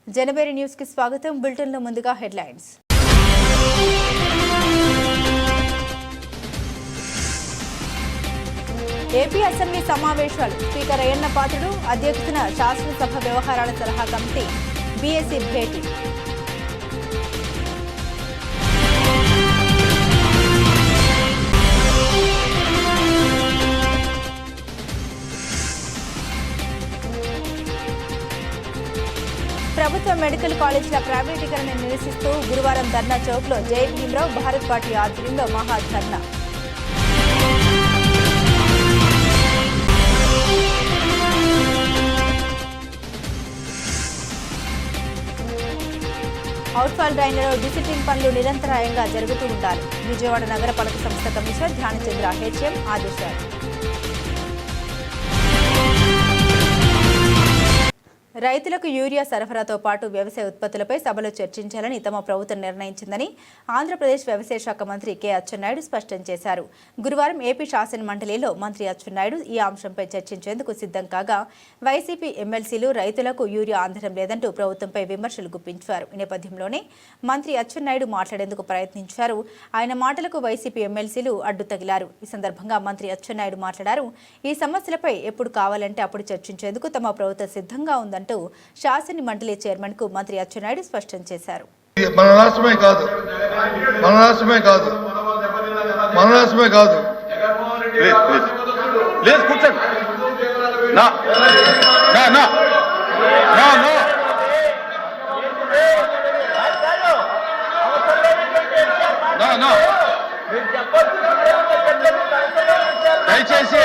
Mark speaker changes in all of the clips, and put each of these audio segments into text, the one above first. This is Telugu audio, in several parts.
Speaker 1: జనబేరి న్యూస్ కి స్వాగతం. బులెటిన్ లో ముందుగా హెడ్లైన్స్. ఏపీ అసెంబ్లీ సమావేశాలు. స్పీకర్ అయ్యన్న పాత్రుడు అధ్యక్షతన శాసనసభ వ్యవహారాల సలహా కమిటీ బీఎస్సీ భేటీ. ప్రభుత్వ మెడికల్ కాలేజీల ప్రైవేటీకరణ నిరసిస్తూ గురువారం ధర్నా చౌక్లో జై భీమ్రావ్ భారత్ పార్టీ ఆధ్వర్యంలో మహా ధర్నా. అవుట్ఫాల్ డ్రైన్లలో డిసిప్లిన్ పనులు నిరంతరాయంగా జరుగుతూ ఉండాలి. విజయవాడ నగరపాలక సంస్థ కమిషనర్ ధ్యానచంద్ర హెచ్ఎం ఆదేశాలు. రైతులకు యూరియా సరఫరాతో పాటు వ్యవసాయ ఉత్పత్తులపై సభలో చర్చించాలని తమ ప్రభుత్వం నిర్ణయించిందని ఆంధ్రప్రదేశ్ వ్యవసాయ శాఖ మంత్రి కె అచ్చెన్నాయుడు స్పష్టం చేశారు. గురువారం ఏపీ శాసన మండలిలో మంత్రి అచ్చెన్నాయుడు ఈ అంశంపై చర్చించేందుకు సిద్ధం కాగా వైసీపీ ఎమ్మెల్సీలు రైతులకు యూరియా అందడం లేదంటూ ప్రభుత్వంపై విమర్శలు గుప్పించారు. ఈ నేపథ్యంలోనే మంత్రి అచ్చెన్నాయుడు మాట్లాడేందుకు ప్రయత్నించారు. ఆయన మాటలకు వైసీపీ ఎమ్మెల్సీలు అడ్డు తగిలారు. ఈ సందర్భంగా మంత్రి అచ్చెన్నాయుడు మాట్లాడారు. ఈ సమస్యలపై ఎప్పుడు కావాలంటే అప్పుడు చర్చించేందుకు తమ ప్రభుత్వం సిద్ధంగా ఉందని శాసన మండలి చైర్మన్ కు మంత్రి అచ్చెన్నాయుడు స్పష్టం చేశారు.
Speaker 2: మన రాష్ట్రమే కాదు దయచేసి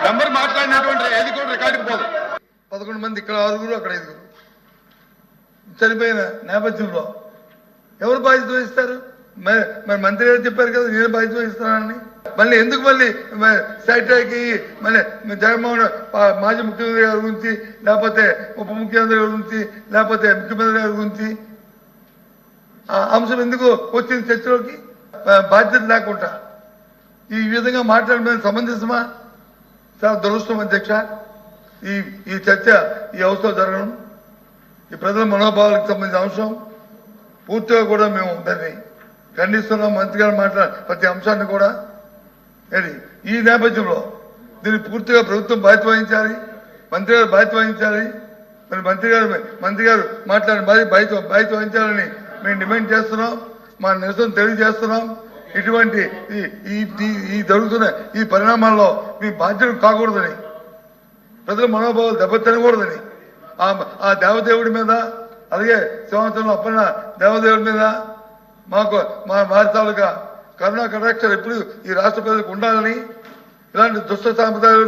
Speaker 2: నంబర్ మాట్లాడినటువంటి ఏది కూడా రికార్డుకు పోదు. 11 మంది ఇక్కడ 6 అక్కడ 5 చనిపోయిన నేపథ్యంలో ఎవరు బాధ్యత వహిస్తారు? మరి మంత్రి గారు చెప్పారు కదా నేను బాధ్యత వహిస్తున్నానని. మళ్ళీ ఎందుకు సైట్కి మళ్ళీ జగన్మోహన్ మాజీ ముఖ్యమంత్రి గారి గురించి లేకపోతే ఉప ముఖ్యమంత్రి గారి గురించి లేకపోతే ముఖ్యమంత్రి గారి గురించి ఆ అంశం ఎందుకు వచ్చింది చర్చలోకి? బాధ్యత లేకుండా ఈ విధంగా మాట్లాడడం సమంజసమా? చాలా దురదృష్టం అధ్యక్ష. ఈ చర్చ ఈ అవసరం జరగడం ఈ ప్రజల మనోభావాలకు సంబంధించిన అంశం పూర్తిగా కూడా మేము దాన్ని ఖండిస్తున్నాం. మంత్రి గారు మాట్లాడే ప్రతి అంశాన్ని కూడా ఈ నేపథ్యంలో దీన్ని పూర్తిగా ప్రభుత్వం బాధ్యత వహించాలి, మంత్రి గారు బాధ్యత వహించాలి. మరి మంత్రి గారు మాట్లాడిన బాధ్యత వహించాలని మేము డిమాండ్ చేస్తున్నాం, మా నిరసన తెలియజేస్తున్నాం. ఇటువంటి ఈ జరుగుతున్న ఈ పరిణామాల్లో మీ బాధ్యత కాకూడదని, ప్రజల మనోభావాలు దెబ్బతినకూడదని ఆ దేవదేవుడి మీద అలాగే సంవత్సరంలో అప్పన్న దేవదేవుడి మీద మాకు మా తాలూకా కరుణా కటాక్షాలు ఎప్పుడు ఈ రాష్ట్ర ప్రజలకు ఉండాలని, ఇలాంటి దుష్ట సాంప్రదాయాలు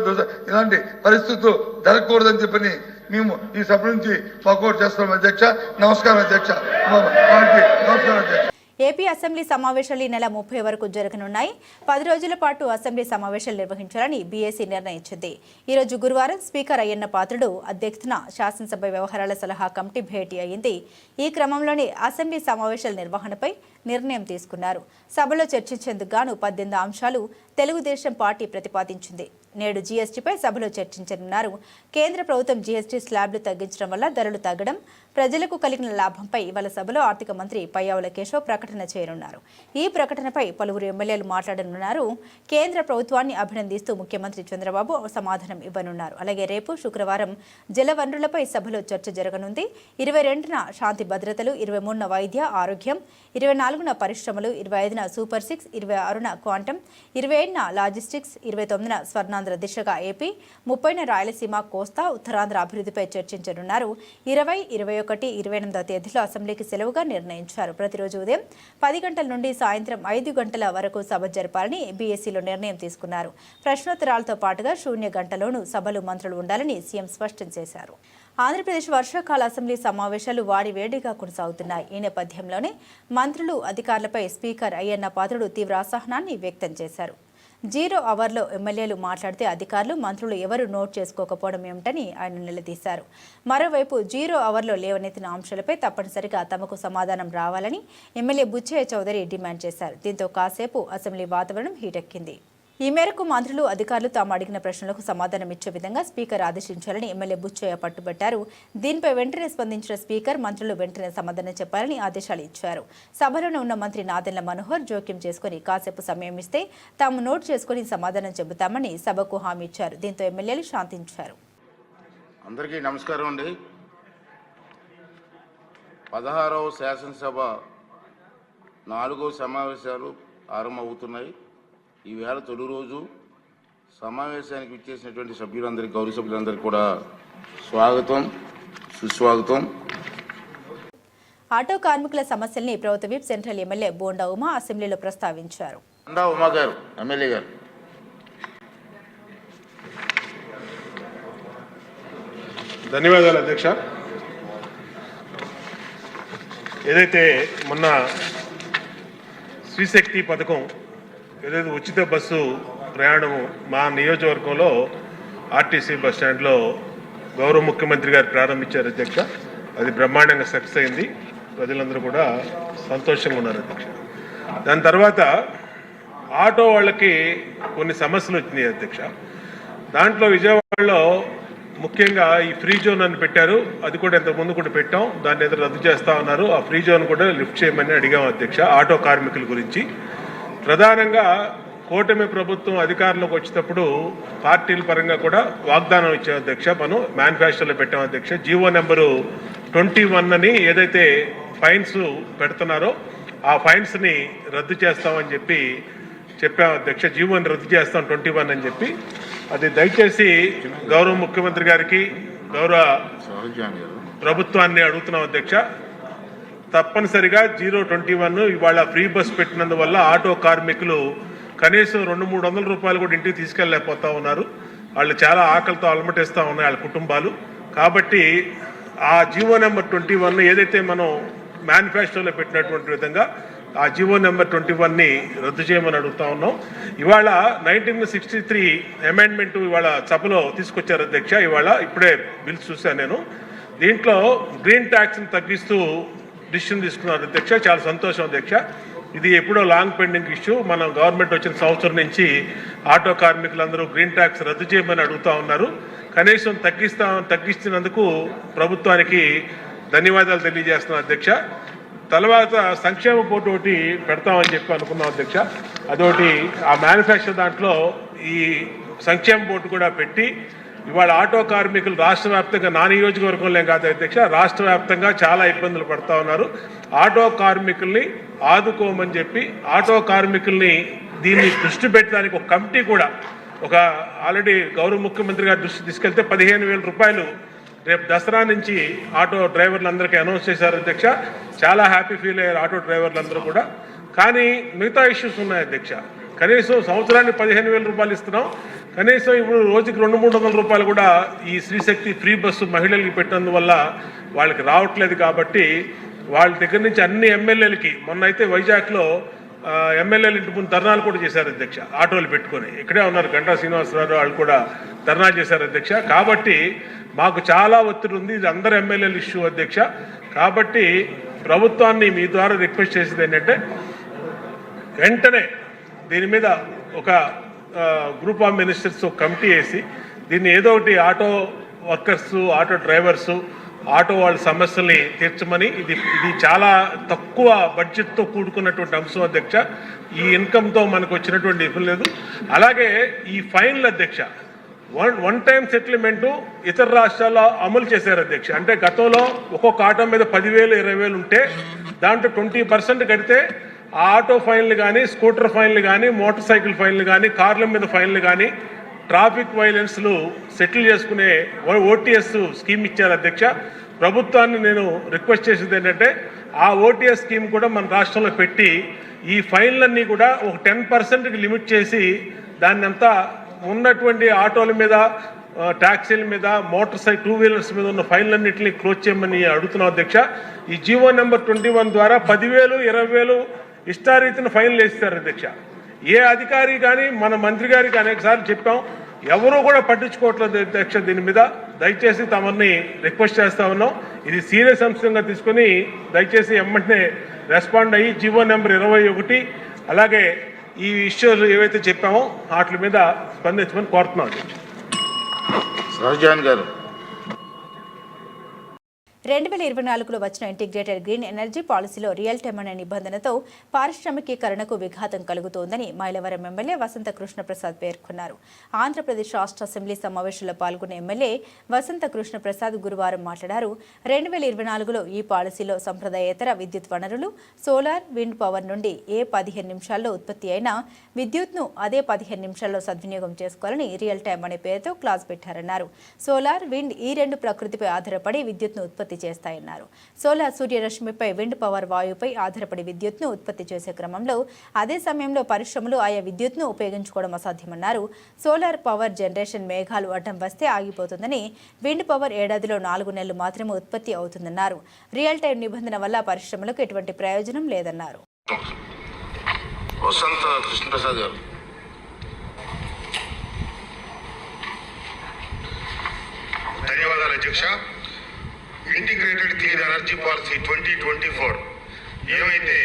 Speaker 2: ఇలాంటి పరిస్థితులు జరగకూడదని చెప్పని మేము ఈ సభ నుంచి వాకౌట్ చేస్తున్నాం అధ్యక్ష. నమస్కారం అధ్యక్ష. నమస్కారం అధ్యక్ష.
Speaker 1: ఏపీ అసెంబ్లీ సమావేశాలు ఈ నెల 30 వరకు జరగనున్నాయి. 10 రోజుల పాటు అసెంబ్లీ సమావేశాలు నిర్వహించాలని బీఎస్సీ నిర్ణయించింది. ఈ రోజు గురువారం స్పీకర్ అయ్యన్న పాత్రుడు అధ్యక్షతన శాసనసభ వ్యవహారాల సలహా కమిటీ భేటీ అయింది. ఈ క్రమంలోనే అసెంబ్లీ సమావేశాల నిర్వహణపై నిర్ణయం తీసుకున్నారు. సభలో చర్చించేందుకు గాను 18 అంశాలు తెలుగుదేశం పార్టీ ప్రతిపాదించింది. నేడు జీఎస్టీపై సభలో చర్చించనున్నారు. కేంద్ర ప్రభుత్వం జీఎస్టీ స్లాబ్లు తగ్గించడం వల్ల ధరలు తగ్గడం, ప్రజలకు కలిగిన లాభంపై ఇవాళ సభలో ఆర్థిక మంత్రి పయ్యావుల కేశవ్ ప్రకటన చేయనున్నారు. ఈ ప్రకటనపై పలువురు ఎమ్మెల్యేలు మాట్లాడనున్నారు. కేంద్ర ప్రభుత్వాన్ని అభినందిస్తూ ముఖ్యమంత్రి చంద్రబాబు సమాధానం ఇవ్వనున్నారు. అలాగే రేపు శుక్రవారం జలవనరులపై సభలో చర్చ జరగనుంది. 22న శాంతి భద్రతలు, 23న వైద్య ఆరోగ్యం, 24న పరిశ్రమలు, 25న సూపర్ 6, 26న క్వాంటం, 27న లాజిస్టిక్స్, 29న స్వర్ణాంధ్ర దిశగా ఏపీ, 30న రాయలసీమ, కోస్తా, ఉత్తరాంధ్ర అభివృద్ధిపై చర్చించనున్నారు. 20, 21, 28వ తేదీలో అసెంబ్లీకి సెలవుగా నిర్ణయించారు. ప్రతిరోజు ఉదయం 10 గంటల నుండి సాయంత్రం 5 గంటల వరకు సభ జరపాలని బీఎస్సీలో నిర్ణయం తీసుకున్నారు. ప్రశ్నోత్తరాలతో పాటుగా శూన్య గంటలోనూ సభలు మంత్రులు ఉండాలని సీఎం స్పష్టం చేశారు. ఆంధ్రప్రదేశ్ వర్షాకాల అసెంబ్లీ సమావేశాలు వాడివేడిగా కొనసాగుతున్నాయి. ఈ నేపథ్యంలోనే మంత్రులు, అధికారులపై స్పీకర్ అయ్యన్న పాత్రుడు తీవ్ర అసహనాన్ని వ్యక్తం చేశారు. 0 అవర్లో ఎమ్మెల్యేలు మాట్లాడితే అధికారులు, మంత్రులు ఎవరు నోట్ చేసుకోకపోవడం ఏమిటని ఆయన నిలదీశారు. మరోవైపు 0 అవర్లో లేవనెత్తిన అంశాలపై తప్పనిసరిగా తమకు సమాధానం రావాలని ఎమ్మెల్యే బుచ్చయ్య చౌదరి డిమాండ్ చేశారు. దీంతో కాసేపు అసెంబ్లీ వాతావరణం హీటెక్కింది. ఈ మేరకు మంత్రులు అధికారులు తాము అడిగిన ప్రశ్నలకు సమాధానమిచ్చే విధంగా స్పీకర్ ఆదేశించాలని ఎమ్మెల్యే బుచ్చయ్య పట్టుబట్టారు. దీనిపై వెంటనే స్పందించిన స్పీకర్ మంత్రులు వెంటనే సమాధానం చెప్పాలని ఆదేశాలు ఇచ్చారు. సభలోనే ఉన్న మంత్రి నాదెండ్ల మనోహర్ జోక్యం చేసుకుని కాసేపు సమయం ఇస్తే తాము నోట్ చేసుకుని సమాధానం చెబుతామని సభకు హామీ ఇచ్చారు. దీంతో ఎమ్మెల్యేలు శాంతించారు.
Speaker 3: అందరికీ నమస్కారం అండి. 16వ శాసనసభ 4వ సమావేశాలు ఆరంభమవుతున్నాయి. ఈవేళ తొలి రోజు సమావేశానికి విచ్చేసినటువంటి సభ్యులందరికీ, గౌరవ సభ్యులందరికీ కూడా స్వాగతం, సుస్వాగతం.
Speaker 1: ఆటో కార్మికుల సమస్యల్ని ప్రభుత్వ whip central MLA bonda Uma అసెంబ్లీలో ప్రస్తావించారు.
Speaker 3: బోండా ఉమా గారు, ఎమ్మెల్యే గారు.
Speaker 4: ధన్యవాదాలు అధ్యక్ష. ఏదైతే మొన్న శ్రీశక్తి పథకం, ఏదైతే ఉచిత బస్సు ప్రయాణము మా నియోజకవర్గంలో ఆర్టీసీ బస్ స్టాండ్లో గౌరవ ముఖ్యమంత్రి గారు ప్రారంభించారు అధ్యక్ష. అది బ్రహ్మాండంగా సక్సెస్ అయింది. ప్రజలందరూ కూడా సంతోషంగా ఉన్నారు అధ్యక్ష. దాని తర్వాత ఆటో వాళ్ళకి కొన్ని సమస్యలు వచ్చినాయి అధ్యక్ష. దాంట్లో విజయవాడలో ముఖ్యంగా ఈ ఫ్రీ జోన్ అని పెట్టారు. అది కూడా ఇంతకుముందు కూడా పెట్టాం. దాన్ని ఏదో రద్దు చేస్తా ఉన్నారు. ఆ ఫ్రీ జోన్ కూడా లిఫ్ట్ చేయమని అడిగాం అధ్యక్ష. ఆటో కార్మికుల గురించి ప్రధానంగా కూటమి ప్రభుత్వం అధికారంలోకి వచ్చేటప్పుడు పార్టీల పరంగా కూడా వాగ్దానం ఇచ్చాం అధ్యక్ష. మనం మేనిఫెస్టోలో పెట్టాం అధ్యక్ష. జీవో నెంబరు 21 అని ఏదైతే ఫైన్స్ పెడుతున్నారో ఆ ఫైన్స్ని రద్దు చేస్తామని చెప్పాం అధ్యక్ష. జీవోని రద్దు చేస్తాం 21 అని చెప్పి. అది దయచేసి గౌరవ ముఖ్యమంత్రి గారికి, గౌరవ ప్రభుత్వాన్ని అడుగుతున్నాం అధ్యక్ష. తప్పనిసరిగా 021 ఇవాళ ఫ్రీ బస్ పెట్టినందువల్ల ఆటో కార్మికులు కనీసం 200-300 రూపాయలు కూడా ఇంటికి తీసుకెళ్ళలేకపోతా ఉన్నారు. వాళ్ళు చాలా ఆకలితో అలమటిస్తూ ఉన్నాయి వాళ్ళ కుటుంబాలు. కాబట్టి ఆ జీవో నెంబర్ 21 ఏదైతే మనం మేనిఫెస్టోలో పెట్టినటువంటి విధంగా ఆ జీవో నెంబర్ 21ని రద్దు చేయమని అడుగుతా ఉన్నాం. ఇవాళ 1963 అమెండ్మెంట్ ఇవాళ సభలో తీసుకొచ్చారు అధ్యక్ష. ఇప్పుడే బిల్స్ చూశాను నేను. దీంట్లో గ్రీన్ ట్యాక్స్ని తగ్గిస్తూ డిసిషన్ తీసుకున్నారు అధ్యక్ష. చాలా సంతోషం అధ్యక్ష. ఇది ఎప్పుడో లాంగ్ పెండింగ్ ఇష్యూ. మనం గవర్నమెంట్ వచ్చిన సంవత్సరం నుంచి ఆటో కార్మికులందరూ గ్రీన్ ట్యాక్స్ రద్దు చేయమని అడుగుతా ఉన్నారు. కనీసం తగ్గిస్తున్నందుకు ప్రభుత్వానికి ధన్యవాదాలు తెలియజేస్తున్నాం అధ్యక్ష. తర్వాత సంక్షేమ బోర్డు ఒకటి పెడతామని చెప్పి అనుకున్నాం అధ్యక్ష. అదొకటి ఆ మేనిఫెస్టో దాంట్లో ఈ సంక్షేమ బోర్డు కూడా పెట్టి ఇవాళ ఆటో కార్మికులు రాష్ట్ర వ్యాప్తంగా, నా నియోజకవర్గంలో కాదు అధ్యక్ష, రాష్ట్ర వ్యాప్తంగా చాలా ఇబ్బందులు పడుతూ ఉన్నారు. ఆటో కార్మికుల్ని ఆదుకోమని చెప్పి ఆటో కార్మికుల్ని దీన్ని దృష్టి పెట్టడానికి ఒక కమిటీ కూడా ఆల్రెడీ గౌరవ ముఖ్యమంత్రి గారి దృష్టి తీసుకెళ్తే 15,000 రూపాయలు రేపు దసరా నుంచి ఆటో డ్రైవర్లందరికీ అనౌన్స్ చేశారు అధ్యక్ష. చాలా హ్యాపీ ఫీల్ అయ్యారు ఆటో డ్రైవర్లందరూ కూడా. కానీ మిగతా ఇష్యూస్ ఉన్నాయి అధ్యక్ష. కనీసం సంవత్సరానికి 15,000 రూపాయలు ఇస్తున్నాం. కనీసం ఇప్పుడు రోజుకి 200-300 రూపాయలు కూడా ఈ శ్రీశక్తి ఫ్రీ బస్సు మహిళలకి పెట్టినందువల్ల వాళ్ళకి రావట్లేదు. కాబట్టి వాళ్ళ దగ్గర నుంచి అన్ని ఎమ్మెల్యేలకి, మొన్న అయితే వైజాగ్లో ఎమ్మెల్యేలు ఇంటి ముందు ధర్నాలు కూడా చేశారు అధ్యక్ష. ఆటోలు పెట్టుకొని ఇక్కడే ఉన్నారు. గంటా శ్రీనివాసరావు వాళ్ళు కూడా ధర్నా చేశారు అధ్యక్ష. కాబట్టి మాకు చాలా ఒత్తిడి ఉంది. ఇది అందరు ఎమ్మెల్యేల ఇష్యూ అధ్యక్ష. కాబట్టి ప్రభుత్వాన్ని మీ ద్వారా రిక్వెస్ట్ చేసేది ఏంటంటే వెంటనే దీని మీద ఒక గ్రూప్ ఆఫ్ మినిస్టర్స్ కమిటీ వేసి దీన్ని ఏదో ఒకటి auto workers, auto drivers, auto వాళ్ళ సమస్యల్ని తీర్చమని. ఇది చాలా తక్కువ బడ్జెట్తో కూడుకున్నటువంటి అంశం అధ్యక్ష. ఈ ఇన్కమ్తో మనకు వచ్చినటువంటి ఇబ్బంది లేదు. అలాగే ఈ ఫైన్లు అధ్యక్ష, వన్ టైం సెటిల్మెంటు ఇతర రాష్ట్రాల్లో అమలు చేశారు అధ్యక్ష. అంటే గతంలో ఒక్కొక్క ఆటో మీద 10,000, 20,000 ఉంటే దాంట్లో 20% కడితే ఆ ఆటో ఫైన్లు కానీ, స్కూటర్ ఫైన్లు కానీ, మోటార్ సైకిల్ ఫైన్లు కానీ, కార్ల మీద ఫైన్లు కానీ, ట్రాఫిక్ వైలెన్స్లు సెటిల్ చేసుకునే ఓటీఎస్ స్కీమ్ ఇచ్చారు అధ్యక్ష. ప్రభుత్వాన్ని నేను రిక్వెస్ట్ చేసేది ఏంటంటే ఆ ఓటీఎస్ స్కీమ్ కూడా మన రాష్ట్రంలో పెట్టి ఈ ఫైన్లన్నీ కూడా ఒక 10%కి లిమిట్ చేసి దాన్ని అంతా ఉన్నటువంటి ఆటోల మీద, ట్యాక్సీల మీద, మోటార్ సైకిల్, 2 వీలర్స్ మీద ఉన్న ఫైన్లన్నింటినీ క్లోజ్ చేయమని అడుగుతున్నాం అధ్యక్ష. ఈ జీవో నెంబర్ 21 ద్వారా 10,000, 20,000 ఇష్టారీతిన ఫైన్లు వేస్తారు అధ్యక్ష. ఏ అధికారి కానీ, మన మంత్రి గారికి అనేకసార్లు చెప్పాం, ఎవరూ కూడా పట్టించుకోవట్లేదు అధ్యక్ష. దీని మీద దయచేసి తమని రిక్వెస్ట్ చేస్తా ఉన్నాం. ఇది సీరియస్ అంశంగా తీసుకుని దయచేసి వెంటనే రెస్పాండ్ అయ్యి జీవో నెంబర్ 21 అలాగే ఈ ఇష్యూలు ఏవైతే చెప్పామో వాటి మీద స్పందించమని కోరుతున్నాం.
Speaker 3: సహజాన్ గారు.
Speaker 1: 2024లో వచ్చిన ఇంటిగ్రేటెడ్ గ్రీన్ ఎనర్జీ పాలసీలో రియల్ టైమ్ అనే నిబంధనతో పారిశ్రామికీకరణకు విఘాతం కలుగుతోందని మైలవరం ఎమ్మెల్యే వసంత కృష్ణప్రసాద్ పేర్కొన్నారు. ఆంధ్రప్రదేశ్ రాష్ట్ర అసెంబ్లీ సమావేశంలో పాల్గొన్న ఎమ్మెల్యే వసంత కృష్ణప్రసాద్ గురువారం మాట్లాడారు. 2024లో ఈ పాలసీలో సంప్రదాయేతర విద్యుత్ వనరులు సోలార్, విండ్ పవర్ నుండి 15 నిమిషాల్లో ఉత్పత్తి అయిన విద్యుత్ను అదే 15 నిమిషాల్లో సద్వినియోగం చేసుకోవాలని రియల్ టైమ్ అనే పేరుతో క్లాస్ పెట్టారన్నారు. సోలార్, విండ్ ఈ రెండు ప్రకృతిపై ఆధారపడి విద్యుత్ను ఉత్పత్తి చేస్తాయన్నారు. సోలార్ సూర్యరశ్మిపై, విండ్ పవర్ వాయుపై ఆధారపడి విద్యుత్ను ఉత్పత్తి చేసే క్రమంలో అదే సమయంలో పరిశ్రమలు ఆయా విద్యుత్ను ఉపయోగించుకోవడం అసాధ్యమన్నారు. సోలార్ పవర్ జనరేషన్ మేఘాలు అడ్డం వస్తే ఆగిపోతుందని, విండ్ పవర్ ఏడాదిలో 4 నెలలు మాత్రమే ఉత్పత్తి అవుతుందన్నారు. రియల్ టైం నిబంధన వల్ల పరిశ్రమలకు ఎటువంటి ప్రయోజనం లేదన్నారు.
Speaker 3: వసంత కృష్ణప్రసాద్ గారు.
Speaker 5: ధన్యవాదాలు అధ్యక్ష. ఇంటిగ్రేటెడ్ క్లీన్ ఎనర్జీ పాలసీ 2024 ఏమైతే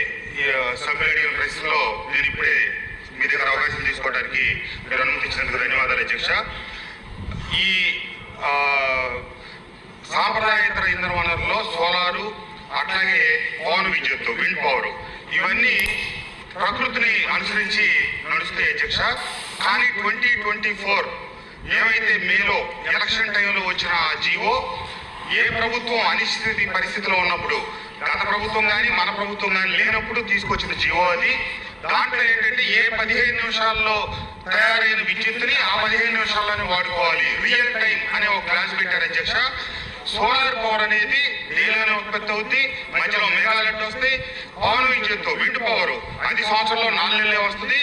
Speaker 5: సబ్మిడియల్ ప్రెస్లో నేను ఇప్పుడే మీ దగ్గర అవకాశం తీసుకోవడానికి మీరు అనుమతించినందుకు ధన్యవాదాలు అధ్యక్ష. ఈ సాంప్రదాయేతర ఇంధన వనరుల్లో సోలారు, అట్లాగే పవన్ విద్యుత్తు, విండ్ పవర్ ఇవన్నీ ప్రకృతిని అనుసరించి నడుస్తాయి అధ్యక్ష. కానీ 2024 ఏమైతే మేలో ఎలక్షన్ టైంలో వచ్చిన జీవో, ఏ ప్రభుత్వం అనిశ్చిత పరిస్థితిలో ఉన్నప్పుడు, గత ప్రభుత్వం కానీ మన ప్రభుత్వం కానీ లేనప్పుడు తీసుకొచ్చిన జీవో అది. దాంట్లో ఏంటంటే 15 నిమిషాల్లో తయారైన విద్యుత్తుని ఆ 15 నిమిషాల్లోనే వాడుకోవాలి. రియల్ టైం అనే ఒక క్లాస్ పెట్టారు అధ్యక్ష. సోలార్ పవర్ అనేది డేలోనే ఉత్పత్తి అవుద్ది, మధ్యలో మేఘాలు వస్తాయి. పవన్ విద్యుత్తు, విండ్ పవర్ అది సంవత్సరంలో 4 నెలలే వస్తుంది.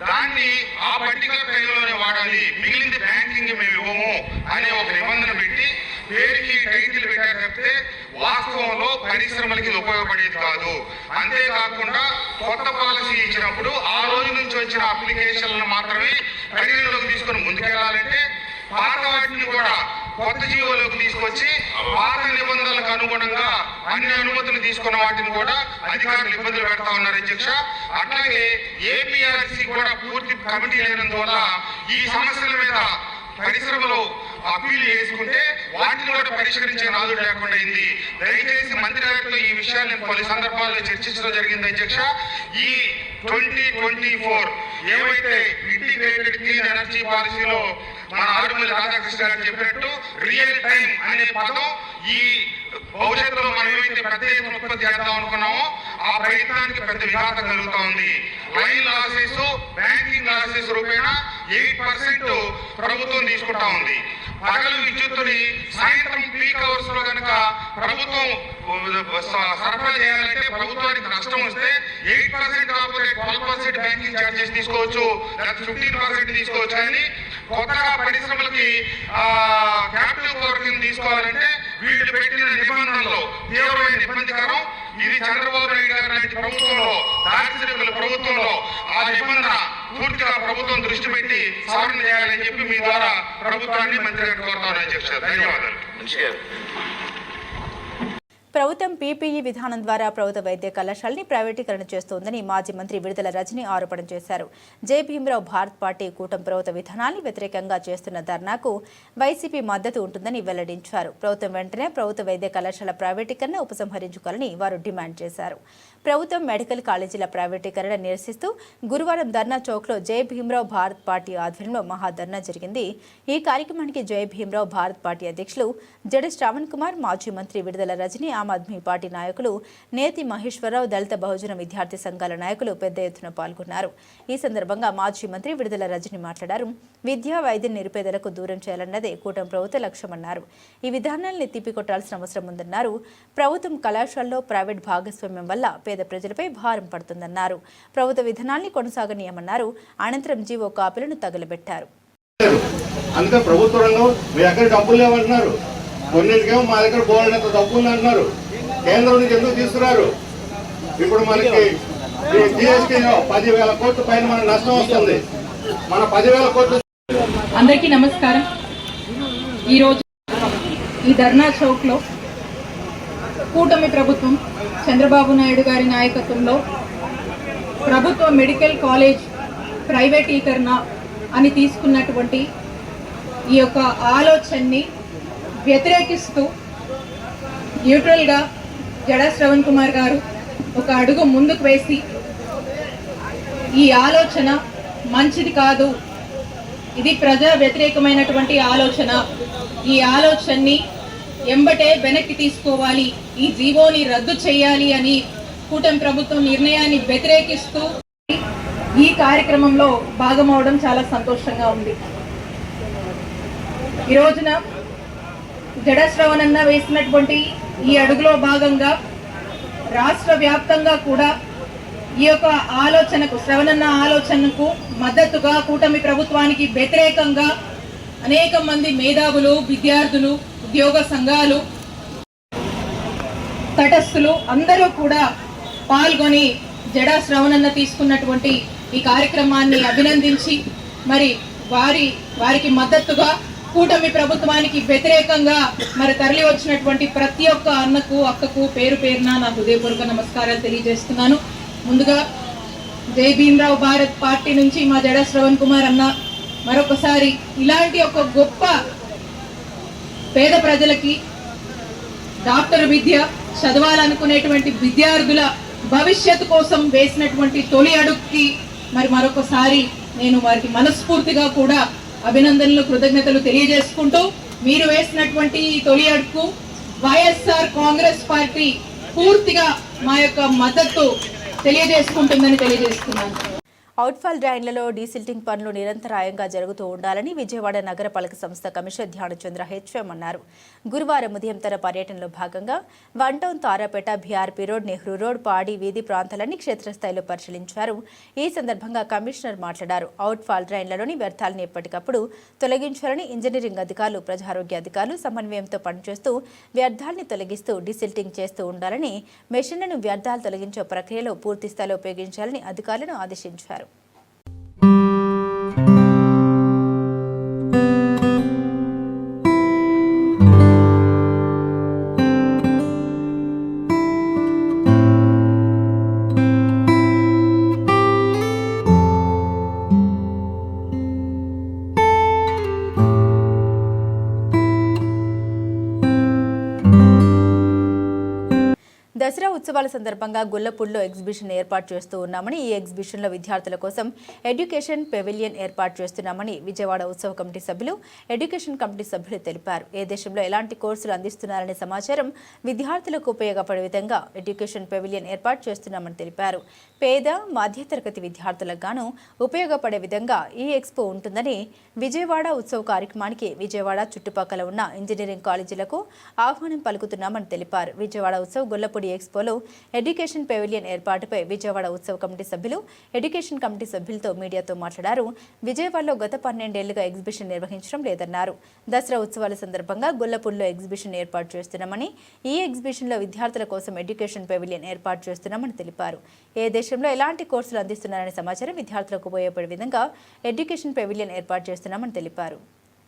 Speaker 5: దాన్ని ఆ పర్టికులర్ టైంలోనే వాడాలి, మిగిలింది బ్యాంకింగ్ మేము ఇవ్వము అనే ఒక నిబంధన పెట్టి పేరుకి టైటిల్ పెట్టారు తప్పితే వాస్తవంలో పరిశ్రమలకి ఇది ఉపయోగపడేది కాదు. అంతేకాకుండా కొత్త పాలసీ ఇచ్చినప్పుడు ఆ రోజు నుంచి వచ్చిన అప్లికేషన్లను మాత్రమే పరిగణలోకి తీసుకొని ముందుకెళ్లాలంటే పాత వాటిని కూడా కొత్త జీవోలోకి తీసుకొచ్చి పాత నిబంధనలకు అనుగుణంగా అన్ని అనుమతులు తీసుకున్న వాటిని కూడా అధికారులు ఇబ్బందులు పెడతా ఉన్నారు అధ్యక్ష. అట్లాగే ఏపీఆర్సీ కూడా పూర్తి కమిటీ లేనందువల్ల ఈ సమస్యల మీద పరిశ్రమలు అప్పీల్ చేసుకుంటే వాటిని కూడా పరిష్కరించే నాదుడు లేకుండా అయింది. దయచేసి మంత్రి గారితో ఈ విషయాన్ని పలు సందర్భాల్లో చర్చించడం జరిగింది అధ్యక్ష. ఈ 2024 ఏవైతే ఇంటిగ్రేటెడ్ క్లీన్ ఎనర్జీ పాలసీలో మన ఆరుమల్లి రాధాకృష్ణ గారు చెప్పినట్టు రియల్ టైం అనే పదం ఈ భవిష్యత్తులో మనం ఏమైతే పెద్ద ఎత్తున ఉత్పత్తి చేద్దాం అనుకున్నామో ఆ ప్రయత్నానికి పెద్ద విఘాతం కలుగుతా ఉంది. లైన్ లాసెస్, బ్యాంకింగ్ లాసెస్ రూపేణా 8% ప్రభుత్వం తీసుకుంటా ఉంది. పగలు విద్యుత్తుని సాయంత్రం పీక్ అవర్స్ లో కనుక ప్రభుత్వం సరఫరా చేయాలంటే ప్రభుత్వానికి నష్టం వస్తే 8% కాకపోతే 12% బ్యాంకింగ్ ఛార్జెస్ తీసుకోవచ్చు, లేదా 15% తీసుకోవచ్చు. కానీ కొత్తగా పరిశ్రమలకి క్యాపిటల్ పవర్ కింద తీసుకోవాలంటే వీళ్ళు పెట్టిన నిబంధనల్లో తీవ్రమైన ఇబ్బందికరం. ఇది చంద్రబాబు నాయుడు గారు లాంటి ప్రభుత్వంలో, దారిద్ర్య ప్రభుత్వంలో ఆ నిబంధన పూర్తిగా ప్రభుత్వం దృష్టి పెట్టి సవరణ చేయాలని చెప్పి మీ ద్వారా ప్రభుత్వాన్ని మంత్రి గారు కోరుతాను అధ్యక్ష. ధన్యవాదాలు.
Speaker 1: ప్రభుత్వం పీపీఈ విధానం ద్వారా ప్రభుత్వ వైద్య కళాశాలని ప్రైవేటీకరణ చేస్తోందని మాజీ మంత్రి విడుదల రజని ఆరోపణ చేశారు. జై భీమరావు భారత్ పార్టీ కూటమి ప్రభుత్వ విధానాన్ని వ్యతిరేకంగా చేస్తున్న ధర్నాకు వైసీపీ మద్దతు ఉంటుందని వెల్లడించారు. ప్రభుత్వం వెంటనే ప్రభుత్వ వైద్య కళాశాల ప్రైవేటీకరణ ఉపసంహరించుకోవాలని వారు డిమాండ్ చేశారు. ప్రభుత్వం మెడికల్ కాలేజీల ప్రైవేటీకరణ నిరసిస్తూ గురువారం ధర్నా చౌక్లో జై భీమరావు భారత్ పార్టీ ఆధ్వర్యంలో మహాధర్నా జరిగింది. ఈ కార్యక్రమానికి జై భీమరావు భారత్ పార్టీ అధ్యక్షులు జడ శ్రావణ్ కుమార్, మాజీ మంత్రి విడుదల రజని, ఆమ్ ఆద్మీ పార్టీ నాయకులు నేతి మహేశ్వరరావు, దళిత బహుజన విద్యార్థి సంఘాల నాయకులు పెద్ద ఎత్తున పాల్గొన్నారు. ఈ సందర్భంగా మాజీ మంత్రి విడుదల రజని మాట్లాడారు. విద్యా, వైద్య నిరుపేదలకు దూరం చేయాలన్నదే కూటమి ప్రభుత్వ లక్ష్యమన్నారు. ఈ విధానాల్ని తిప్పికొట్టాల్సిన అవసరం ఉందన్నారు. ప్రభుత్వం కళాశాలలో ప్రైవేట్ భాగస్వామ్యం వల్ల పేద ప్రజలపై భారం పడుతుందన్నారు. ప్రభుత్వ విధానాల్ని కొనసాగనీయమన్నారు. అనంతరం జీవో కాపీలను తగలబెట్టారు.
Speaker 6: అందుకే ప్రభుత్వ రంగం మీ దగ్గర డబ్బులు లేవంటున్నారు, కొన్నింటికేమో మా దగ్గర బోల్డంత డబ్బు ఉంది అంటున్నారు. కేంద్రం నుంచి ఎందుకు తీసుకురారు? ఇప్పుడు మనకి జీఎస్టీలో 10,000 కోట్ల పైన మన నష్టం వస్తుంది. మన 10,000 కోట్లు.
Speaker 7: అందరికీ నమస్కారం. ఈరోజు ఈ ధర్నా చౌక్లో కూటమి ప్రభుత్వం చంద్రబాబు నాయుడు గారి నాయకత్వంలో ప్రభుత్వ మెడికల్ కాలేజ్ ప్రైవేటీకరణ అని తీసుకున్నటువంటి ఈ యొక్క ఆలోచనని వ్యతిరేకిస్తూ న్యూట్రల్గా జడా శ్రవణ్ కుమార్ గారు ఒక అడుగు ముందుకు వేసి ఈ ఆలోచన మంచిది కాదు, ఇది ప్రజా వ్యతిరేకమైనటువంటి ఆలోచన, ఈ ఆలోచనని ఎంబటే వెనక్కి తీసుకోవాలి, ఈ జీవోని రద్దు చేయాలి అని కూటమి ప్రభుత్వం నిర్ణయాన్ని వ్యతిరేకిస్తూ ఈ కార్యక్రమంలో భాగమవడం చాలా సంతోషంగా ఉంది. ఈ రోజున జడా శ్రవణ్ అన్న వేసినటువంటి ఈ అడుగులో భాగంగా రాష్ట్ర వ్యాప్తంగా కూడా ఈ యొక్క ఆలోచనకు, శ్రవణన్న ఆలోచనకు మద్దతుగా కూటమి ప్రభుత్వానికి వ్యతిరేకంగా అనేక మంది మేధావులు, విద్యార్థులు, ఉద్యోగ సంఘాలు, తటస్థులు అందరూ కూడా పాల్గొని జడా శ్రవణన్న తీసుకున్నటువంటి ఈ కార్యక్రమాన్ని అభినందించి మరి వారికి మద్దతుగా కూటమి ప్రభుత్వానికి వ్యతిరేకంగా మరి తరలి వచ్చినటువంటి ప్రతి ఒక్క అన్నకు, అక్కకు పేరు పేరున నా హృదయపూర్వక నమస్కారాలు తెలియజేస్తున్నాను. ముందుగా జై భీమ్రావ్ భారత్ పార్టీ నుంచి మా జడా శ్రవణ్ కుమార్ అన్న మరొకసారి ఇలాంటి ఒక గొప్ప పేద ప్రజలకి డాక్టర్ విద్య చదవాలనుకునేటువంటి విద్యార్థుల భవిష్యత్తు కోసం వేసినటువంటి తొలి అడుగుకి మరొకసారి నేను వారికి మనస్ఫూర్తిగా కూడా అభినందనలు, కృతజ్ఞతలు తెలియజేసుకుంటూ మీరు వేసినటువంటి ఈ తొలి అడుగు వైఎస్ఆర్ కాంగ్రెస్ పార్టీ పూర్తిగా మా యొక్క మద్దతు తెలియజేసుకుంటుందని తెలియజేస్తున్నాను.
Speaker 1: అవుట్ఫాల్ డ్రైన్లలో డీసిల్టింగ్ పనులు నిరంతరాయంగా జరుగుతూ ఉండాలని విజయవాడ నగరపాలక సంస్థ కమిషనర్ ధ్యానచంద్ర హెచ్ఎం అన్నారు. గురువారం ఉదయం తన పర్యటనలో భాగంగా one town, Tarapeta, BRP road, Nehru road, పాడి వీధి ప్రాంతాలన్నీ క్షేత్రస్థాయిలో పరిశీలించారు. ఈ సందర్భంగా కమిషనర్ మాట్లాడారు. అవుట్ఫాల్ డ్రైన్లలోని వ్యర్థాలను ఎప్పటికప్పుడు తొలగించాలని ఇంజనీరింగ్ అధికారులు, ప్రజారోగ్య అధికారులు సమన్వయంతో పనిచేస్తూ వ్యర్థాలని తొలగిస్తూ డీసిల్టింగ్ చేస్తూ ఉండాలని, మెషిన్లను వ్యర్థాలు తొలగించే ప్రక్రియలో పూర్తిస్థాయిలో ఉపయోగించాలని అధికారులను ఆదేశించారు. దసరా ఉత్సవాల సందర్భంగా గుల్లపూడిలో ఎగ్జిబిషన్ ఏర్పాటు చేస్తూ ఉన్నామని, ఈ ఎగ్జిబిషన్లో విద్యార్థుల కోసం ఎడ్యుకేషన్ పెవిలియన్ ఏర్పాటు చేస్తున్నామని విజయవాడ ఉత్సవ కమిటీ సభ్యులు, ఎడ్యుకేషన్ కమిటీ సభ్యులు తెలిపారు. ఏ దేశంలో ఎలాంటి కోర్సులు అందిస్తున్నారనే సమాచారం విద్యార్థులకు ఉపయోగపడే విధంగా ఎడ్యుకేషన్ పెవిలియన్ ఏర్పాటు చేస్తున్నామని తెలిపారు. పేద, మధ్యతరగతి విద్యార్థులకు గాను ఉపయోగపడే విధంగా ఈ ఎక్స్పో ఉంటుందని, విజయవాడ ఉత్సవ కార్యక్రమానికి విజయవాడ చుట్టుపక్కల ఉన్న ఇంజనీరింగ్ కాలేజీలకు ఆహ్వానం పలుకుతున్నామని తెలిపారు. విజయవాడ ఉత్సవ్ గుల్లపూడి ఎక్స్పోలో ఎడ్యుకేషన్ పెవిలియన్ ఏర్పాటుపై విజయవాడ ఉత్సవ కమిటీ సభ్యులు, ఎడ్యుకేషన్ కమిటీ సభ్యులతో మీడియాతో మాట్లాడారు. విజయవాడలో గత 12 ఏళ్లుగా ఎగ్జిబిషన్ నిర్వహించడం లేదన్నారు. దసరా ఉత్సవాల సందర్భంగా గుల్లపూడిలో ఎగ్జిబిషన్ ఏర్పాటు చేస్తున్నామని, ఈ ఎగ్జిబిషన్లో విద్యార్థుల కోసం ఎడ్యుకేషన్ పెవిలియన్ ఏర్పాటు చేస్తున్నామని తెలిపారు. ఏ దేశంలో ఎలాంటి కోర్సులు అందిస్తున్నారనే సమాచారం విద్యార్థులకు ఉపయోగపడే విధంగా ఎడ్యుకేషన్ పెవిలియన్ ఏర్పాటు చేస్తున్నామని తెలిపారు.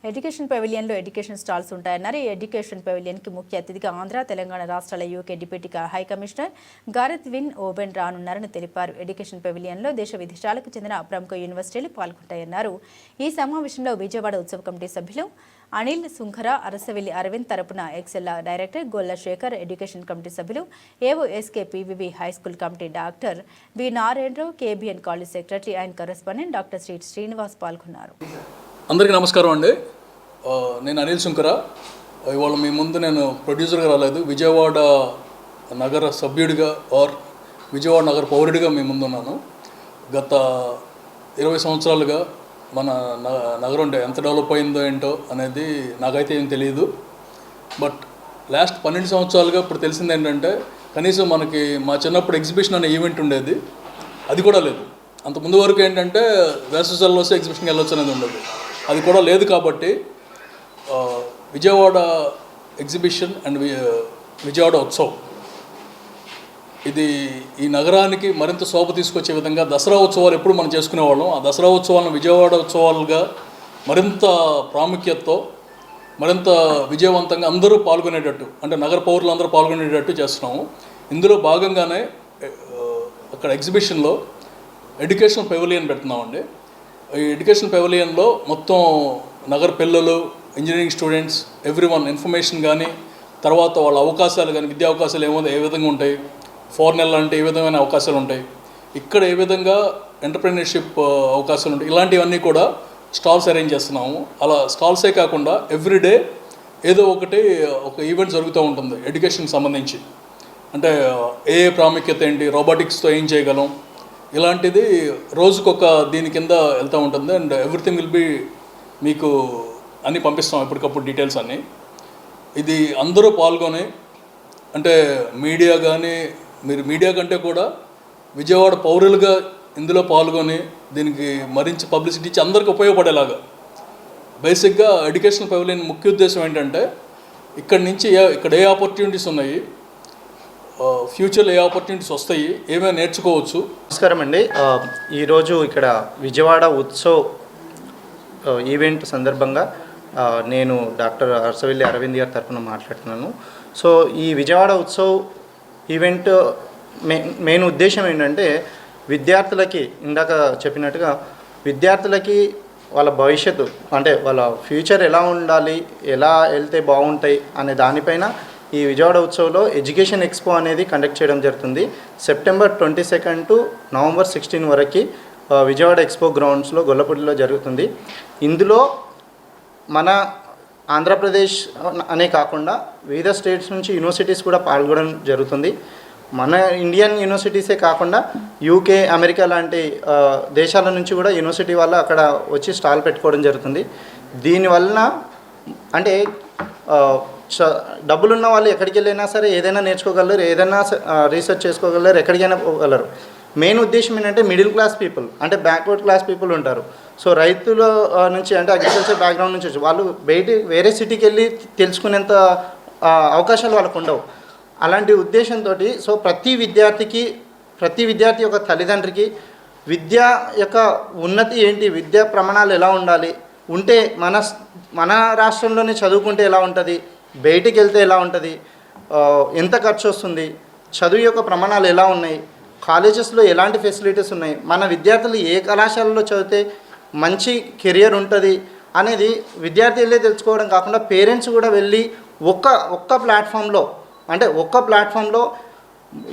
Speaker 1: ఎడ్యుకేషన్ పెవిలియన్లో ఎడ్యుకేషన్ స్టాల్స్ ఉంటాయన్నారు. ఈ ఎడ్యుకేషన్ పెవిలియన్కి ముఖ్య అతిథిగా ఆంధ్ర, తెలంగాణ రాష్ట్రాల UK deputy high commissioner Gareth Wyn Owen రానున్నారని తెలిపారు. ఎడ్యుకేషన్ పెవిలియన్లో దేశ విదేశాలకు చెందిన ప్రముఖ యూనివర్సిటీలు పాల్గొంటాయన్నారు. ఈ సమావేశంలో విజయవాడ ఉత్సవ కమిటీ సభ్యులు అనిల్ సుంఖర, అరసవెల్లి అరవింద్ తరపున ఎక్సెల్ డైరెక్టర్ గొల్ల శేఖర్, ఎడ్యుకేషన్ కమిటీ సభ్యులు AO SK PVV high school committee doctor V Narayanarao, KBN college secretary and correspondent doctor Srinivas పాల్గొన్నారు.
Speaker 8: అందరికీ నమస్కారం అండి. నేను అనిల్ సుంకర. ఇవాళ మీ ముందు నేను ప్రొడ్యూసర్గా రాలేదు, విజయవాడ నగర సభ్యుడిగా ఆర్ విజయవాడ నగర పౌరుడిగా మీ ముందున్నాను. గత 20 సంవత్సరాలుగా మన నగరం ఎంత డెవలప్ అయిందో ఏంటో అనేది నాకైతే ఏం తెలియదు. బట్ లాస్ట్ 12 సంవత్సరాలుగా ఇప్పుడు తెలిసింది ఏంటంటే, కనీసం మనకి మా చిన్నప్పుడు ఎగ్జిబిషన్ అనే ఈవెంట్ ఉండేది, అది కూడా లేదు. అంత ముందు వరకు ఏంటంటే వేసవి సెలవుల్లో వస్తే ఎగ్జిబిషన్కి వెళ్ళొచ్చు అనేది ఉండదు, అది కూడా లేదు. కాబట్టి విజయవాడ ఎగ్జిబిషన్ అండ్ విజయవాడ ఉత్సవ్ ఇది ఈ నగరానికి మరింత శోభ తీసుకొచ్చే విధంగా దసరా ఉత్సవాలు ఎప్పుడు మనం చేసుకునేవాళ్ళం, ఆ దసరా ఉత్సవాలను విజయవాడ ఉత్సవాలుగా మరింత ప్రాముఖ్యతతో, మరింత విజయవంతంగా అందరూ పాల్గొనేటట్టు, అంటే నగర పౌరులు అందరూ పాల్గొనేటట్టు చేస్తున్నాము. ఇందులో భాగంగానే అక్కడ ఎగ్జిబిషన్లో ఎడ్యుకేషన్ పెవిలియన్ పెడుతున్నామండి. ఈ ఎడ్యుకేషన్ పెవిలియన్లో మొత్తం నగర పిల్లలు, ఇంజనీరింగ్ స్టూడెంట్స్, ఎవ్రీవన్ ఇన్ఫర్మేషన్ కానీ, తర్వాత వాళ్ళ అవకాశాలు కానీ, విద్యా అవకాశాలు ఏ విధంగా ఉంటాయి, ఫారెన్ అంటే ఏ విధమైన అవకాశాలు ఉంటాయి, ఇక్కడ ఏ విధంగా ఎంటర్ప్రెన్యూర్షిప్ అవకాశాలు ఉంటాయి, ఇలాంటివన్నీ కూడా స్టాల్స్ అరేంజ్ చేస్తున్నాము. అలా స్టాల్సే కాకుండా ఎవ్రీడే ఏదో ఒక ఈవెంట్ జరుగుతూ ఉంటుంది ఎడ్యుకేషన్కి సంబంధించి. అంటే ఏ ప్రాముఖ్యత ఏంటి, రోబోటిక్స్తో ఏం చేయగలం, ఇలాంటిది రోజుకొక దీని కింద వెళ్తూ ఉంటుంది. అండ్ ఎవ్రీథింగ్ విల్ బీ మీకు అన్నీ పంపిస్తాం ఎప్పటికప్పుడు డీటెయిల్స్ అన్నీ. ఇది అందరూ పాల్గొని, అంటే మీడియా కానీ, మీరు మీడియా కంటే కూడా విజయవాడ పౌరులుగా ఇందులో పాల్గొని దీనికి మరింత పబ్లిసిటీ ఇచ్చి అందరికీ ఉపయోగపడేలాగా. బేసిక్గా ఎడ్యుకేషన్ పెవిలియన్ ముఖ్య ఉద్దేశం ఏంటంటే ఇక్కడి నుంచి ఇక్కడ ఏ ఆపర్చునిటీస్ ఉన్నాయి, ఫ్యూచర్లో ఏ ఆపర్చునిటీస్ వస్తాయి, ఏమైనా నేర్చుకోవచ్చు.
Speaker 9: నమస్కారం అండి. ఈరోజు ఇక్కడ విజయవాడ ఉత్సవ్ ఈవెంట్ సందర్భంగా నేను డాక్టర్ అరసవెల్లి అరవింద్ గారి తరఫున మాట్లాడుతున్నాను. సో ఈ విజయవాడ ఉత్సవ్ ఈవెంట్ మెయిన్ ఉద్దేశం ఏంటంటే విద్యార్థులకి, ఇందాక చెప్పినట్టుగా విద్యార్థులకి వాళ్ళ భవిష్యత్తు అంటే వాళ్ళ ఫ్యూచర్ ఎలా ఉండాలి, ఎలా వెళ్తే బాగుంటాయి అనే దానిపైన ఈ విజయవాడ ఉత్సవ్లో ఎడ్యుకేషన్ ఎక్స్పో అనేది కండక్ట్ చేయడం జరుగుతుంది. సెప్టెంబర్ 22 టు నవంబర్ 16 వరకు విజయవాడ ఎక్స్పో గ్రౌండ్స్లో గొల్లపూడిలో జరుగుతుంది. ఇందులో మన ఆంధ్రప్రదేశ్ అనే కాకుండా వివిధ స్టేట్స్ నుంచి యూనివర్సిటీస్ కూడా పాల్గొనడం జరుగుతుంది. మన ఇండియన్ యూనివర్సిటీసే కాకుండా యూకే, అమెరికా లాంటి దేశాల నుంచి కూడా యూనివర్సిటీ వాళ్ళు అక్కడ వచ్చి స్టాల్ పెట్టుకోవడం జరుగుతుంది. దీనివలన అంటే డబ్బులున్న వాళ్ళు ఎక్కడికి వెళ్ళినా సరే ఏదైనా నేర్చుకోగలరు, ఏదైనా రీసెర్చ్ చేసుకోగలరు, ఎక్కడికైనా పోగలరు. మెయిన్ ఉద్దేశం ఏంటంటే మిడిల్ క్లాస్ పీపుల్, అంటే బ్యాక్వర్డ్ క్లాస్ పీపుల్ ఉంటారు. సో రైతుల నుంచి, అంటే అగ్రికల్చర్ బ్యాక్గ్రౌండ్ నుంచి వచ్చి వాళ్ళు వేరే సిటీకి వెళ్ళి తెలుసుకునేంత అవకాశాలు వాళ్ళకు ఉండవు. అలాంటి ఉద్దేశంతో సో ప్రతి విద్యార్థి యొక్క తల్లిదండ్రికి విద్య యొక్క ఉన్నతి ఏంటి, విద్యా ప్రమాణాలు ఎలా ఉండాలి, ఉంటే మన రాష్ట్రంలోనే చదువుకుంటే ఎలా ఉంటుంది, బయటికి వెళ్తే ఎలా ఉంటుంది, ఎంత ఖర్చు వస్తుంది, చదువు యొక్క ప్రమాణాలు ఎలా ఉన్నాయి, కాలేజెస్లో ఎలాంటి ఫెసిలిటీస్ ఉన్నాయి, మన విద్యార్థులు ఏ కళాశాలలో చదివితే మంచి కెరియర్ ఉంటుంది అనేది విద్యార్థులే తెలుసుకోవడం కాకుండా పేరెంట్స్ కూడా వెళ్ళి ఒక్క ప్లాట్ఫామ్లో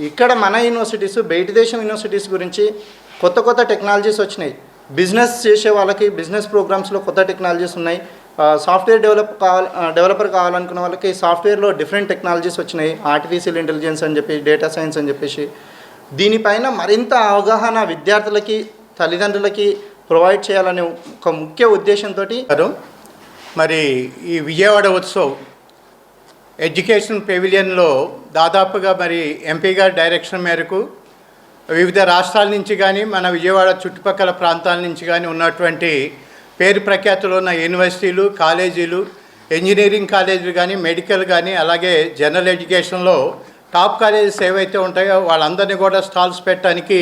Speaker 9: ఇక్కడ మన యూనివర్సిటీస్, బయట దేశం యూనివర్సిటీస్ గురించి కొత్త టెక్నాలజీస్ వచ్చినాయి. బిజినెస్ చేసే వాళ్ళకి బిజినెస్ ప్రోగ్రామ్స్లో కొత్త టెక్నాలజీస్ ఉన్నాయి. సాఫ్ట్వేర్ డెవలపర్ కావాలనుకున్న వాళ్ళకి సాఫ్ట్వేర్లో డిఫరెంట్ టెక్నాలజీస్ వచ్చినాయి. ఆర్టిఫిషియల్ ఇంటెలిజెన్స్ అని చెప్పి, డేటా సైన్స్ అని చెప్పేసి దీనిపైన మరింత అవగాహన విద్యార్థులకి, తల్లిదండ్రులకి ప్రొవైడ్ చేయాలనే ఒక ముఖ్య ఉద్దేశంతో
Speaker 10: మరి ఈ విజయవాడ ఉత్సవ్ ఎడ్యుకేషన్ పెవిలియన్లో దాదాపుగా మరి ఎంపీ గారి డైరెక్షన్ మేరకు వివిధ రాష్ట్రాల నుంచి కానీ, మన విజయవాడ చుట్టుపక్కల ప్రాంతాల నుంచి కానీ ఉన్నటువంటి పేరు ప్రఖ్యాతులు ఉన్న యూనివర్సిటీలు, కాలేజీలు, ఇంజనీరింగ్ కాలేజీలు కానీ, మెడికల్ కానీ, అలాగే జనరల్ ఎడ్యుకేషన్లో టాప్ కాలేజెస్ ఏవైతే ఉంటాయో వాళ్ళందరినీ కూడా స్టాల్స్ పెట్టడానికి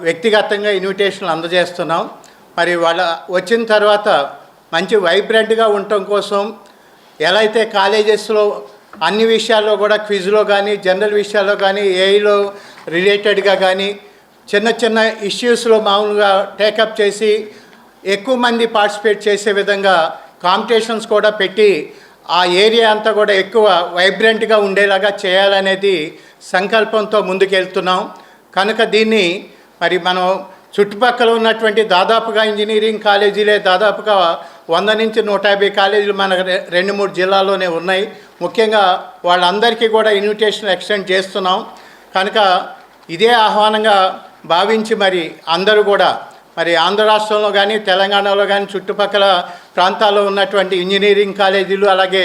Speaker 10: వ్యక్తిగతంగా ఇన్విటేషన్లు అందజేస్తున్నాం. మరి వాళ్ళ వచ్చిన తర్వాత మంచి వైబ్రెంట్గా ఉండటం కోసం ఎలా అయితే కాలేజెస్లో అన్ని విషయాల్లో కూడా క్విజ్లో కానీ, జనరల్ విషయాల్లో కానీ, ఏఐలో రిలేటెడ్గా కానీ చిన్న ఇష్యూస్లో మామూలుగా టేకప్ చేసి ఎక్కువ మంది పార్టిసిపేట్ చేసే విధంగా కాంపిటీషన్స్ కూడా పెట్టి ఆ ఏరియా అంతా కూడా ఎక్కువ వైబ్రెంట్గా ఉండేలాగా చేయాలనేది సంకల్పంతో ముందుకెళ్తున్నాం. కనుక దీన్ని మరి మనం చుట్టుపక్కల ఉన్నటువంటి దాదాపుగా ఇంజనీరింగ్ కాలేజీలే దాదాపుగా 100 నుంచి 150 కాలేజీలు మన 2-3 జిల్లాల్లోనే ఉన్నాయి. ముఖ్యంగా వాళ్ళందరికీ కూడా ఇన్విటేషన్ ఎక్స్టెండ్ చేస్తున్నాం. కనుక ఇదే ఆహ్వానంగా భావించి మరి అందరూ కూడా మరి ఆంధ్ర రాష్ట్రంలో కానీ, తెలంగాణలో కానీ, చుట్టుపక్కల ప్రాంతాల్లో ఉన్నటువంటి ఇంజనీరింగ్ కాలేజీలు, అలాగే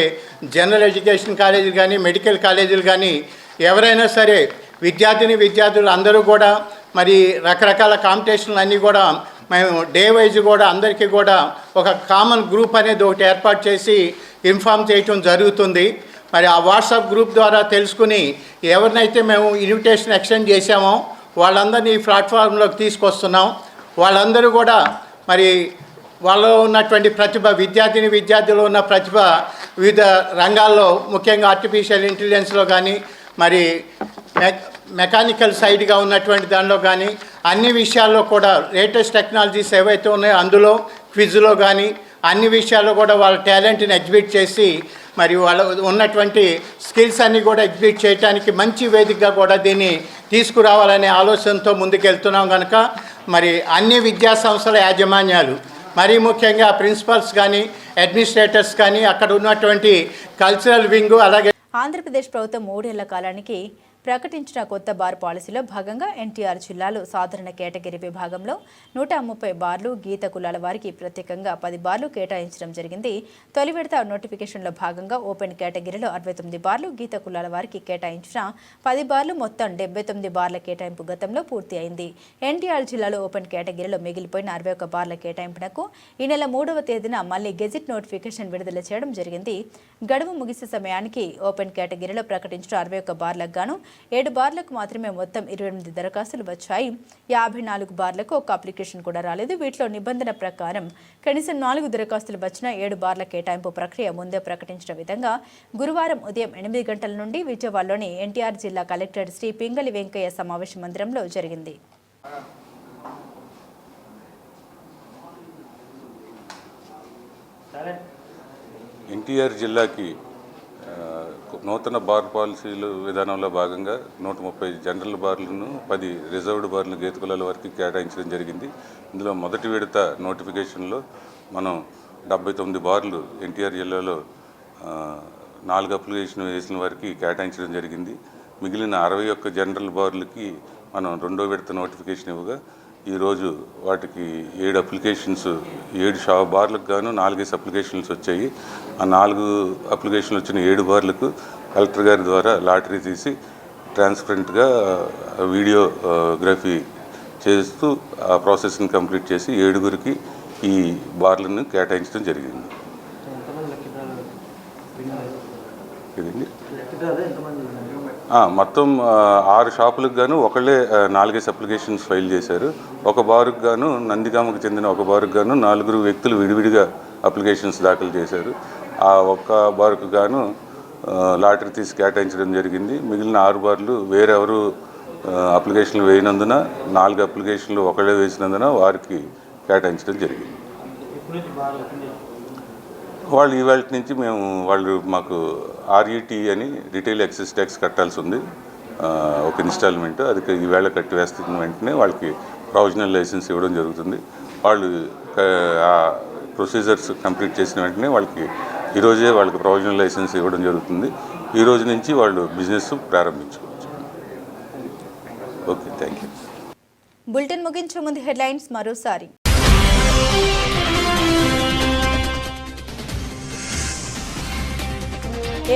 Speaker 10: జనరల్ ఎడ్యుకేషన్ కాలేజీలు కానీ, మెడికల్ కాలేజీలు కానీ ఎవరైనా సరే విద్యార్థులు అందరూ కూడా మరి రకరకాల కాంపిటీషన్లు అన్నీ కూడా మేము డే వైజ్ కూడా అందరికీ కూడా ఒక కామన్ గ్రూప్ అనేది ఒకటి ఏర్పాటు చేసి ఇన్ఫామ్ చేయటం జరుగుతుంది. మరి ఆ వాట్సాప్ గ్రూప్ ద్వారా తెలుసుకుని ఎవరినైతే మేము ఇన్విటేషన్ ఎక్స్టెండ్ చేసామో వాళ్ళందరినీ ఈ ప్లాట్ఫామ్లోకి తీసుకొస్తున్నాం. వాళ్ళందరూ కూడా మరి వాళ్ళలో ఉన్నటువంటి ప్రతిభ, విద్యార్థులు ఉన్న ప్రతిభ వివిధ రంగాల్లో, ముఖ్యంగా ఆర్టిఫిషియల్ ఇంటెలిజెన్స్లో కానీ, మరి మెకానికల్ సైడ్గా ఉన్నటువంటి దానిలో కానీ అన్ని విషయాల్లో కూడా లేటెస్ట్ టెక్నాలజీస్ ఏవైతే ఉన్నాయో అందులో క్విజ్లో కానీ అన్ని విషయాల్లో కూడా వాళ్ళ టాలెంట్ని ఎగ్జిబిట్ చేసి మరి వాళ్ళ ఉన్నటువంటి స్కిల్స్ అన్నీ కూడా ఎగ్జిబిట్ చేయడానికి మంచి వేదికగా కూడా దీన్ని తీసుకురావాలనే ఆలోచనతో ముందుకెళ్తున్నాం కనుక మరి అన్ని విద్యా సంస్థల యాజమాన్యాలు మరీ ముఖ్యంగా ప్రిన్సిపల్స్ కానీ అడ్మినిస్ట్రేటర్స్ కానీ అక్కడ ఉన్నటువంటి కల్చరల్ వింగ్ అలాగే
Speaker 1: ఆంధ్రప్రదేశ్ ప్రభుత్వం 3 ఏళ్ల కాలానికి ప్రకటించిన కొత్త బార్ పాలసీలో భాగంగా ఎన్టీఆర్ జిల్లాలో సాధారణ కేటగిరీ విభాగంలో 130 బార్లు, గీత కులాల వారికి ప్రత్యేకంగా 10 బార్లు కేటాయించడం జరిగింది. తొలి విడత నోటిఫికేషన్లో భాగంగా ఓపెన్ కేటగిరీలో 69 బార్లు, గీత కులాల వారికి కేటాయించిన 10 బార్లు, మొత్తం 79 బార్ల కేటాయింపు గతంలో పూర్తి అయింది. ఎన్టీఆర్ జిల్లాలో ఓపెన్ కేటగిరీలో మిగిలిపోయిన 61 బార్ల కేటాయింపునకు ఈ నెల 3వ తేదీన మళ్లీ గెజిట్ నోటిఫికేషన్ విడుదల చేయడం జరిగింది. గడువు ముగిసే సమయానికి ఓపెన్ కేటగిరీలో ప్రకటించిన 61 బార్లకు గాను 7 బార్లకు మాత్రమే మొత్తం 28 దరఖాస్తులు వచ్చాయి. 54 బార్లకు ఒక అప్లికేషన్ కూడా రాలేదు. వీటిలో నిబంధన ప్రకారం కనీసం 4 దరఖాస్తులు వచ్చిన 7 బార్ల కేటాయింపు ప్రక్రియ ముందే ప్రకటించిన విధంగా గురువారం ఉదయం 8 గంటల నుండి విజయవాడలోని ఎన్టీఆర్ జిల్లా కలెక్టర్ శ్రీ పింగళి వెంకయ్య సమావేశ మందిరంలో జరిగింది.
Speaker 11: ఎన్టీఆర్ జిల్లాకి నూతన బార్ పాలసీలు విధానంలో భాగంగా 130 జనరల్ బార్లను 10 రిజర్వ్డ్ బార్లు గీత కులాల వరకు కేటాయించడం జరిగింది. ఇందులో మొదటి విడత నోటిఫికేషన్లో మనం 79 బార్లు ఎన్టీఆర్ జిల్లాలో 4 అప్లికేషన్ వేసిన వారికి కేటాయించడం జరిగింది. మిగిలిన 61 జనరల్ బార్లకి మనం రెండో విడత నోటిఫికేషన్ ఇవ్వగా ఈరోజు వాటికి 7 అప్లికేషన్స్ 7 బార్లకు గాను 4 అప్లికేషన్స్ వచ్చాయి. ఆ 4 అప్లికేషన్లు వచ్చిన 7 బార్లకు కలెక్టర్ గారి ద్వారా లాటరీ తీసి ట్రాన్స్పరెంట్గా వీడియోగ్రఫీ చేస్తూ ఆ ప్రాసెస్ని కంప్లీట్ చేసి 7గురికి ఈ బార్లను కేటాయించడం జరిగింది. ఇదండి మొత్తం 6 షాపులకు గాను ఒకళ్ళే 4 అప్లికేషన్స్ ఫైల్ చేశారు. ఒక బారుకు గాను నందిగామకు చెందిన ఒక బారుకు గాను 4 వ్యక్తులు విడివిడిగా అప్లికేషన్స్ దాఖలు చేశారు. ఆ ఒక్క బారుకు గాను లాటరీ తీసి కేటాయించడం జరిగింది. మిగిలిన 6 బార్లు వేరెవరు అప్లికేషన్లు వేయనందున 4 అప్లికేషన్లు ఒకళ్ళే వేసినందున వారికి కేటాయించడం జరిగింది. వాళ్ళు ఇవాళ నుంచి వాళ్ళు మాకు RET అని రిటైల్ ఎక్సైజ్ ట్యాక్స్ కట్టాల్సి ఉంది. ఒక ఇన్స్టాల్మెంట్ అది ఈవేళ కట్టి వేస్తున్న వెంటనే వాళ్ళకి ప్రొవిజనల్ లైసెన్స్ ఇవ్వడం జరుగుతుంది. వాళ్ళు ఆ ప్రొసీజర్స్ కంప్లీట్ చేసిన వెంటనే వాళ్ళకి ఈరోజే వాళ్ళకి ప్రొవిజనల్ లైసెన్స్ ఇవ్వడం జరుగుతుంది. ఈ రోజు నుంచి వాళ్ళు బిజినెస్ ప్రారంభించుకోవచ్చు. Okay, thank you.
Speaker 1: బులెటిన్ ముగించే ముందు హెడ్లైన్స్ మరోసారి.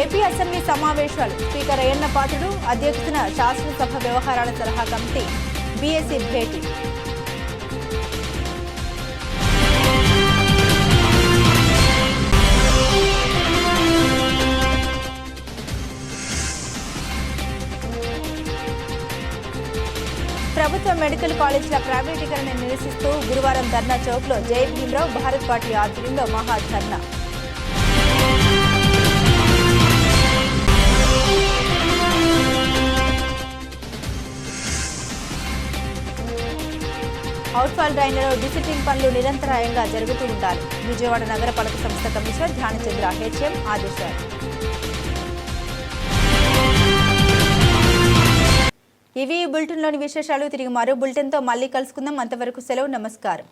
Speaker 1: ఏపీ అసెంబ్లీ సమావేశాలు. స్పీకర్ అయ్యన్న పాత్రుడు అధ్యక్షతన శాసనసభ వ్యవహారాల సలహా కమిటీ బీఎస్సీ భేటీ. ప్రభుత్వ మెడికల్ కాలేజీల ప్రైవేటీకరణ నిరసిస్తూ గురువారం ధర్నా చౌక్లో జై భీమ్రావ్ భారత్ పార్టీ ఆధ్వర్యంలో మహాధర్నా. అవుట్ఫాల్ డ్రైన్లలో డిసిటింగ్ పనులు నిరంతరాయంగా జరుగుతూ ఉండాలి. విజయవాడ నగరపాలక సంస్థ కమిషనర్ ధ్యానచంద్ర HM ఆదేశాలు. ఇవి బులెటిన్లోని విశేషాలు. తిరిగి మరో బులెటిన్తో మళ్ళీ కలుసుకుందాం. అంతవరకు సెలవు. నమస్కారం.